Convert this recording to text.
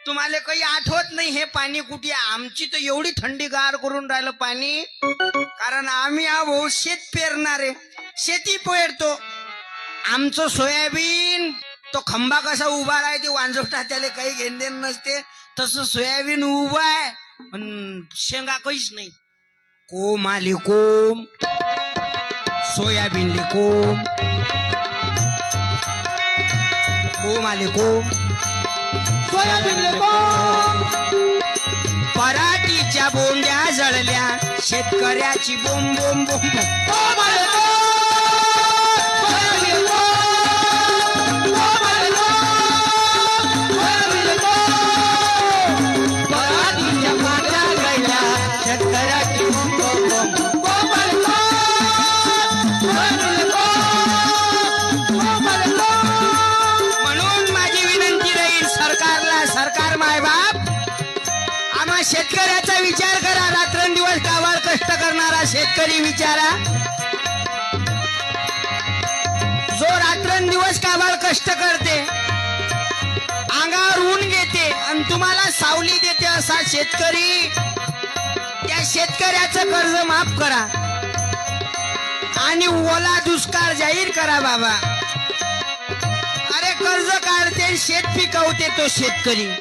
तुम्हाला काही आठवत नाही हे पाणी कुठे? आमची तर एवढी थंडीगार करून राहिलं पाणी, कारण आम्ही भाऊ शेत पेरणारे, शेती पेरतो. आमचं सोयाबीन तो खंबा कसा उभा राहते वांजोटा, त्याला काही घेणदेण नसते, तसं सोयाबीन उभा आहे पण शेंगा काहीच नाही. कोम आली कोम, सोयाबीनली कोम, कोम आली कोम, सोयाबीनले कोम. पराठीच्या बोंड्या जळल्या, शेतकऱ्याची बोंब बोंब बोंब. कोम आली कोम, सोयाबीनले कोम, कोम आली कोम, सोयाबीनले कोम. पराठीच्या बोंड्या जळल्या, शेतकऱ्याची बोंब बोंब बोंब. कोम आली कोम, सोयाबीनले कोम, कोम आली कोम. म्हणून माझी विनंती राहील सरकारला, सरकार मायबाप आम्हा शेतकऱ्याचा विचार करा. रात्रंदिवस काबाड कष्ट करणारा शेतकरी विचारा, जो रात्रंदिवस काबाड कष्ट करते, अंगावर ऊन घेते आणि तुम्हाला सावली देते असा शेतकरी, त्या शेतकऱ्याचं कर्ज माफ करा आणि ओला दुष्काळ जाहीर करा बाबा. अरे कर्ज काढते शेत पिकवते तो शेतकरी.